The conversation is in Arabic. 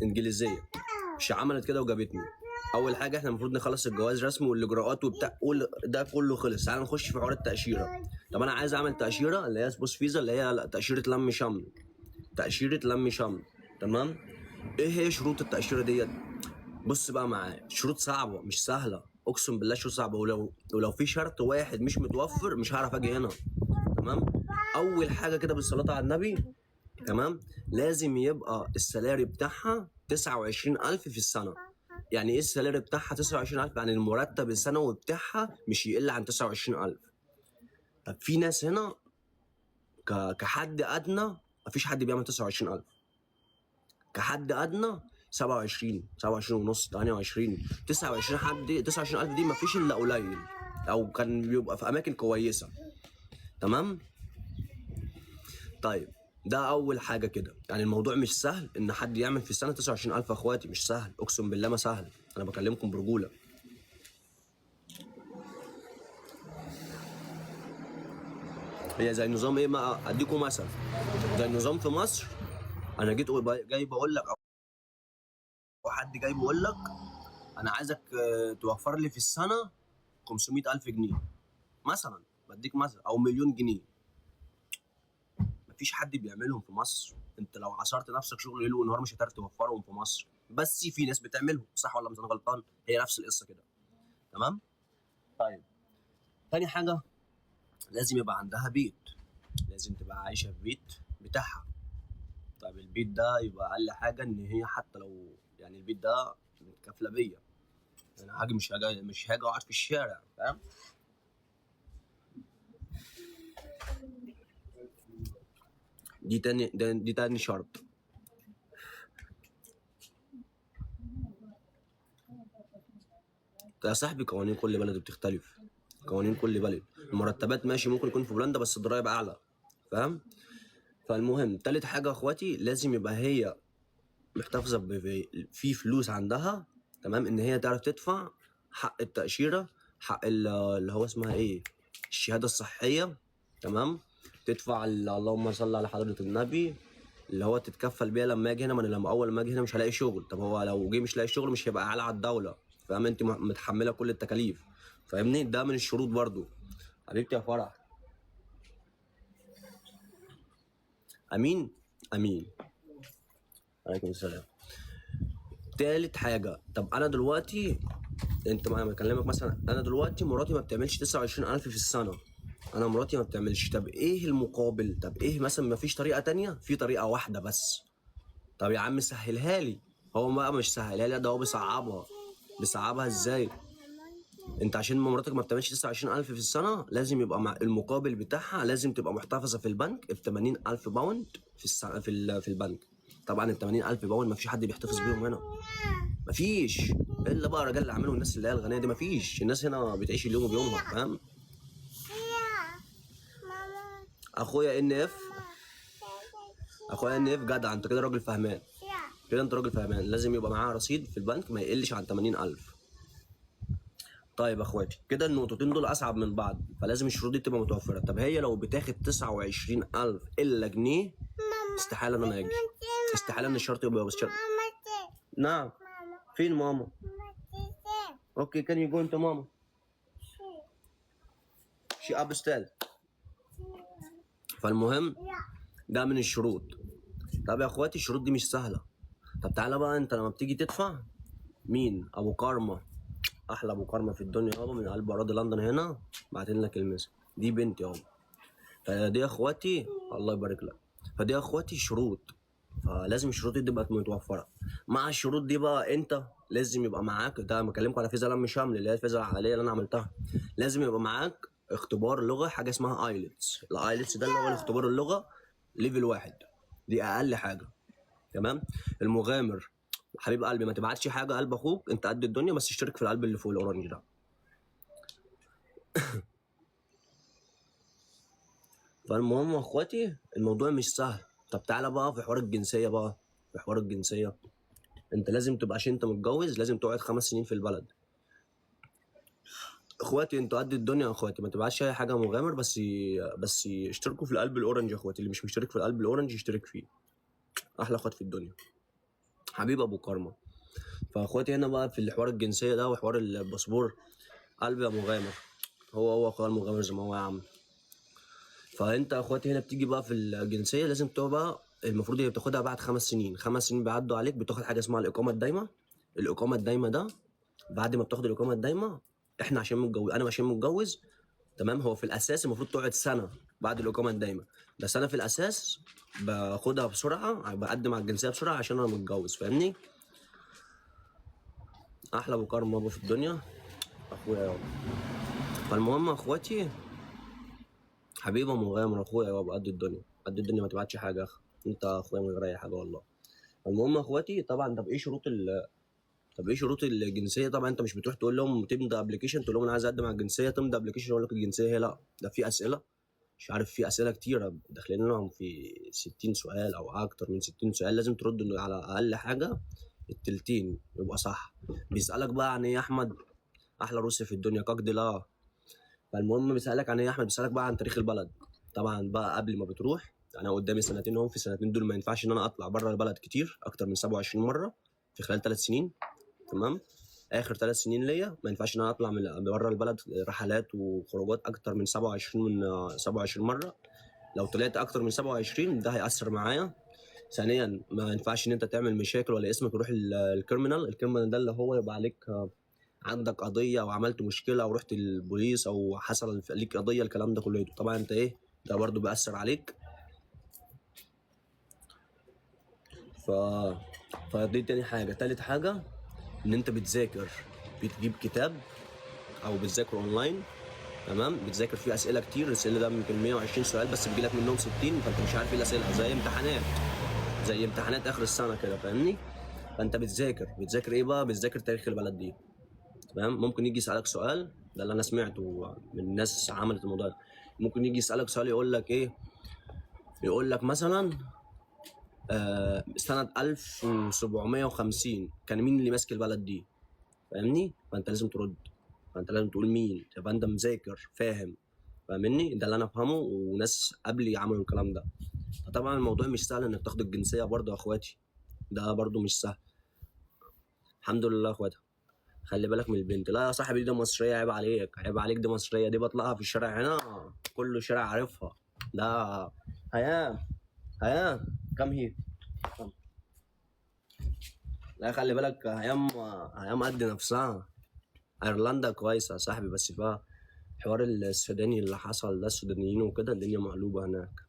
انجليزيه، مش عملت كده وجابتني. اول حاجه احنا المفروض نخلص الجواز رسمي والاجراءات وبتاع، كل ده كله خلص. تعال نخش في حوار التاشيره. طب انا عايز اعمل تاشيره اللي هي سبوس فيزا، اللي هي تاشيره لم شمل. تاشيره لم شمل، تمام. ايه هي شروط التاشيره ديت؟ بص بقى معايا، شروط صعبه مش سهله، اقسم بالله شروط صعبه. ولو في شرط واحد مش متوفر مش هعرف اجي هنا، تمام. اول حاجه كده بالصلاه على النبي، تمام، لازم يبقى السالاري بتاعها 29000 في السنه. يعني ايه السالاري بتاعها 29000؟ يعني المرتب السنوي بتاعها مش يقل عن 29000. طب في ناس هنا كحد ادنى مفيش حد بيعمل 29000. كحد ادنى 27 ونص 28 29 حد 29000 دي مفيش الا قليل، او كان بيبقى في اماكن كويسه، تمام. طيب ده اول حاجه كده. يعني الموضوع مش سهل ان حد يعمل في السنه 29000 يا اخواتي، مش سهل، اقسم بالله ما سهل، انا بكلمكم برجوله. هي زي نظام ايه بقى؟ اديكم مثل. زي نظام في مصر، انا جيت جاي بقول لك، او حد جاي بيقول لك انا عايزك توفر لي في السنه 500000 جنيه مثلا، بديك مثلا، او مليون جنيه. مفيش حد بيعملهم في مصر. انت لو عصرت نفسك شغل ليل ونهار مش هتعرف توفرهم في مصر، بس في ناس بتعملهم، صح ولا مش انا غلطان؟ هي نفس القصه كده، تمام. طيب تاني حاجه، لازم يبقى عندها بيت، لازم تبقى عايشه في بيت بتاعها. طيب البيت ده يبقى اقل حاجه ان هي حتى لو يعني البيت ده متكافله بيا، انا حاجه مش هاجي اقعد في الشارع، فاهم؟ دي تاني شرط. يا صاحبي قوانين كل بلد بتختلف، قوانين كل بلد. المرتبات ماشي ممكن يكون في بولندا بس الضرايب اعلى، فاهم؟ فالمهم تالت حاجه يا اخواتي، لازم يبقى هي محتفظه في فلوس عندها، تمام، ان هي تعرف تدفع حق التاشيره، حق اللي هو اسمها ايه، الشهاده الصحيه، تمام. تدفع اللهم صل على حضره النبي، اللي هو تتكفل بيها لما اجي هنا. ما انا لما اول ما اجي هنا مش هلاقي شغل، طب هو لو جه مش لاقي شغل مش هيبقى عالة على الدوله، فاهم؟ انت متحمله كل التكاليف، فاهمني؟ ده من الشروط برضو. حبيبتي يا فرح، امين. امين. عليكم السلام. تالت حاجه، طب انا دلوقتي، انت ما بكلمك مثلا، انا دلوقتي مراتي ما بتعملش 29000 في السنه، انا مراتي ما بتعملش. طب ايه المقابل؟ طب ايه مثلا؟ ما فيش طريقه تانية؟ في طريقه واحده بس. طب يا عم سهلها لي. هو بقى مش سهلها لي، ده هو بيصعبها. بيصعبها ازاي؟ انت عشان مراتك ما بتعملش 29000 في السنه لازم يبقى مع المقابل بتاعها، لازم تبقى محتفظه في البنك ب 80000 باوند في السنة في البنك. طبعا ال 80000 باوند ما فيش حد بيحتفظ بيهم هنا، ما فيش الا بقى رجال الاعمال والناس اللي هي الغنيه دي. ما فيش، الناس هنا بتعيش اليوم بيومها، فاهم؟ اخويا ان اف، اخويا ان اف جدع، انت كده راجل فهمان، كده انت راجل فهمان. لازم يبقى معاه رصيد في البنك ما يقلش عن 80000. طيب اخواتي كده النقطتين دول اصعب من بعض، فلازم الشروط دي تبقى متوفره. طب هي لو بتاخد 29000 الا جنيه، استحاله ان انا اجي، استحاله ان الشرط يبقى بس شرط. نعم. فين ماما؟ اوكي كان يو جو انت ماما؟ شي ابستال. فالمهم ده من الشروط. طب يا اخواتي الشروط دي مش سهله. طب تعالى بقى، انت لما بتيجي تدفع، مين ابو كارما؟ احلى ابو كارما في الدنيا يابا، من قلب اراضي لندن هنا، بعتين لك المسا، دي بنتي يابا. فدي يا اخواتي الله يبارك لك. فدي يا اخواتي شروط، فلازم الشروط دي تبقى متوفره. مع الشروط دي بقى انت لازم يبقى معاك، ده بكلمكم على فيزا لم شمل اللي هي الفيزا العاليه اللي انا عملتها. لازم يبقى معاك اختبار لغه، حاجه اسمها ايلتس. الايلتس ده اللي هو الاختبار اللغه ليفل 1، دي اقل حاجه، تمام. المغامر حبيب قلبي، ما تبعتش حاجه قلب اخوك، انت قد الدنيا، بس اشترك في القلب اللي فوق الاورنج ده. فالمهم يا اخواتي الموضوع مش سهل. طب تعالى بقى في حوار الجنسيه بقى. في حوار الجنسيه، انت لازم تبقى، عشان انت متجوز لازم تقعد 5 سنين في البلد. اخواتي انتوا قد الدنيا يا اخواتي، ما تبعتش اي حاجه مغامر، بس اشتركوا في القلب الاورنج يا اخواتي، اللي مش مشترك في القلب الاورنج يشترك فيه. احلى اخوات في الدنيا. حبيب ابو كرمه. فاخواتي هنا بقى في الحوار الجنسيه ده وحوار الباسبور، قلبي يا مغامر، هو اخويا المغامر زي ما هو يا عم. فانت اخواتي هنا بتيجي بقى في الجنسيه لازم تبقى بقى، المفروض هي بتاخدها بعد 5 سنين، 5 سنين بيعدوا عليك بتاخد حاجه اسمها الاقامه الدايمه. الاقامه الدايمه ده بعد ما بتاخد الاقامه الدايمه، احنا عشان متجوز، انا عشان متجوز تمام، هو في الاساس المفروض تقعد سنه بعد الاقامه الدايمه، بس انا في الاساس باخدها بسرعه، بقدم على الجنسيه بسرعه عشان انا متجوز، فاهمني؟ احلى ابو كرم بابا في الدنيا، اخويا يابا. فالمهم اخواتي، حبيبي مغامر، اخويا يابا قد الدنيا، قد الدنيا، ما تبعتش حاجه يا اخي، انت اخويا من غير اي حاجه والله. المهم اخواتي طبعا، طب ايه شروط الجنسيه؟ طبعا انت مش بتروح تقول لهم تمضي ابلكيشن، تقول لهم انا عايز اقدم على الجنسيه، تمضي ابلكيشن يقول لك الجنسيه هي لا، ده في اسئله، مش عارف، في اسئله كتيره داخلين لهم في 60 سؤال او اكتر من 60 سؤال، لازم ترد إنه على اقل حاجه التلتين يبقى صح. بيسالك بقى عن ايه يا احمد، احلى روسي في الدنيا كاك لا. فالمهم بيسالك عن ايه يا احمد، بيسالك بقى عن تاريخ البلد. طبعا بقى قبل ما بتروح، انا قدامي سنتين اهم، في السنتين دول ما ينفعش ان انا اطلع بره البلد كتير اكتر من 27 مره في خلال 3 سنين، تمام؟ اخر 3 سنين ليا ما ينفعش ان انا اطلع من بره البلد رحلات وخروجات اكتر من 27 مره. لو طلعت اكتر من 27 ده هيأثر معايا. ثانيا ما ينفعش ان انت تعمل مشاكل ولا اسمك يروح الكريمنال ده اللي هو يبقى عليك عندك قضيه او عملت مشكله او رحت البوليس او حصل ليك قضيه، الكلام ده كله طبعا انت ايه، ده برضو بيأثر عليك. ف فدي تاني حاجه. تالت حاجه ان انت بتذاكر، بتجيب كتاب او بتذاكر اونلاين، تمام؟ بتذاكر فيه اسئله كتير، الاسئله ده يمكن 120 سؤال بس بيجي لك منهم 60، فانت مش عارف ايه الاسئله، زي امتحانات اخر السنه كده، فاهمني؟ فانت بتذاكر ايه بقى، بتذاكر تاريخ البلد دي، تمام؟ ممكن يجي يسالك سؤال، ده اللي انا سمعته من ناس عملت الموضوع ده، ممكن يجي يسالك سؤال يقول لك ايه، يقول لك مثلا سنه 1750 كان مين اللي ماسك البلد دي، فاهمني؟ فانت لازم ترد، فانت لازم تقول مين، تبقى انت مذاكر فاهم، فاهمني؟ ده اللي انا افهمه، وناس قبلي عملوا الكلام ده. فطبعا الموضوع مش سهل انك تاخد الجنسيه برضه يا اخواتي، ده برضه مش سهل. الحمد لله يا اخواتي. خلي بالك من البنت، لا يا صاحبي دي مصريه، عيب عليك، عيب عليك، دي مصريه، دي بطلعها في الشارع هنا كل شارع عارفها. لا هيام، هيام كم هي، لا خلي بالك، هيام قد نفسها. ايرلندا كويسه يا صاحبي، بس بقى حوار السوداني اللي حصل ده، السودانيين وكده الدنيا مقلوبه هناك.